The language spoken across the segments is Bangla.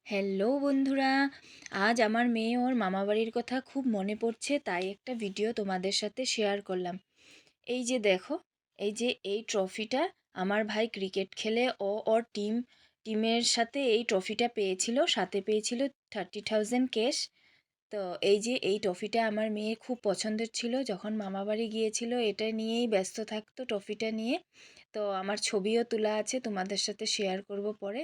হ্যালো বন্ধুরা, আজ আমার মেয়ে ওর মামাবাড়ির কথা খুব মনে পড়ছে, তাই একটা ভিডিও তোমাদের সাথে শেয়ার করলাম। এই যে দেখো, এই যে এই ট্রফিটা আমার ভাই ক্রিকেট খেলে ওর টিমের সাথে এই ট্রফিটা পেয়েছিল, সাথে পেয়েছিল 30,000 ক্যাশ। তো এই যে এই ট্রফিটা আমার মেয়ে খুব পছন্দের ছিল, যখন মামাবাড়ি গিয়েছিল এটা নিয়েই ব্যস্ত থাকতো, ট্রফিটা নিয়ে। তো আমার ছবিও তোলা আছে, তোমাদের সাথে শেয়ার করব পরে।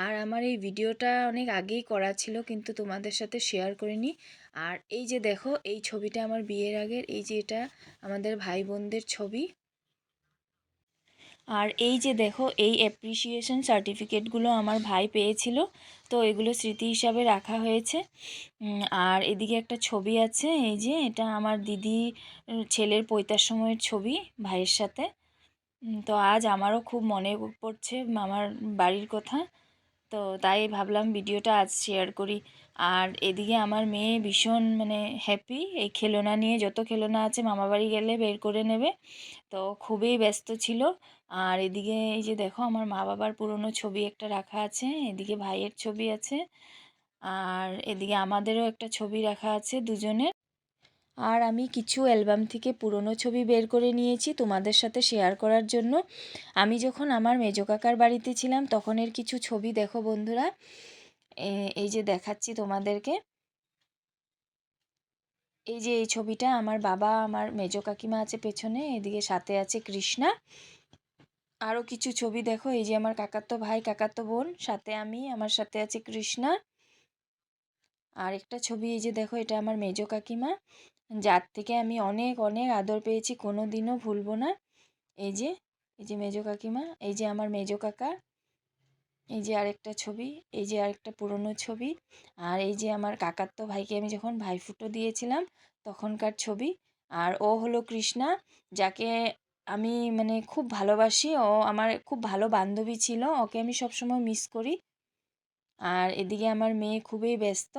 আর আমার এই ভিডিওটা অনেক আগেই করা ছিল, কিন্তু তোমাদের সাথে শেয়ার করিনি। আর এই যে দেখো, এই ছবিটা আমার বিয়ের আগের, এই যে এটা আমাদের ভাই বোনদের ছবি। আর এই যে দেখো, এই অ্যাপ্রিসিয়েশন সার্টিফিকেটগুলো আমার ভাই পেয়েছিল, তো এগুলো স্মৃতি হিসাবে রাখা হয়েছে। আর এদিকে একটা ছবি আছে, এই যে এটা আমার দিদি ছেলের পৈতার সময়ের ছবি ভাইয়ের সাথে। তো আজ আমারও খুব মনে পড়ছে মামার বাড়ির কথা, তো তাই ভাবলাম ভিডিওটা আজ শেয়ার করি। আর এদিকে আমার মেয়ে ভীষণ হ্যাপি, এই খেলনা নিয়ে যত খেলনা আছে মামাবাড়ি গেলে বের করে নেবে, তো খুবই ব্যস্ত ছিল। আর এদিকে এই যে দেখো, আমার মা বাবার পুরনো ছবি একটা রাখা আছে, এদিকে ভাইয়ের ছবি আছে, আর এদিকে আমাদেরও একটা ছবি রাখা আছে দুজনের। আর আমি কিছু অ্যালবাম থেকে পুরনো ছবি বের করে নিয়েছি তোমাদের সাথে শেয়ার করার জন্য। আমি যখন আমার মেজো কাকার বাড়িতে ছিলাম তখনের কিছু ছবি দেখো বন্ধুরা, এই যে দেখাচ্ছি তোমাদেরকে। এই যে এই ছবিটা আমার বাবা, আমার মেজো কাকিমা আছে পেছনে, এদিকে সাথে আছে কৃষ্ণা। আরও কিছু ছবি দেখো, এই যে আমার কাকাতো ভাই কাকাতো বোন, সাথে আমি, আমার সাথে আছে কৃষ্ণা। আর একটা ছবি এই যে দেখো, এটা আমার মেজো কাকিমা, যার থেকে আমি অনেক অনেক আদর পেয়েছি, কোনো দিনও ভুলবো না। এই যে, এই যে মেজো কাকিমা, এই যে আমার মেজো কাকা, এই যে আরেকটা ছবি, এই যে আরেকটা পুরনো ছবি। আর এই যে আমার কাকাতো ভাইকে আমি যখন ভাইফোঁটা দিয়েছিলাম তখনকার ছবি। আর ও হলো কৃষ্ণা, যাকে আমি খুব ভালোবাসি, ও আমার খুব ভালো বান্ধবী ছিল, ওকে আমি সবসময় মিস করি। আর এদিকে আমার মেয়ে খুবই ব্যস্ত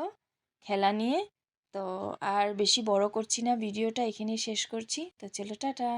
খেলা নিয়ে। তো আর বেশি বড় করছি না, ভিডিওটা এখানেই শেষ করছি, তো চলো টাটা।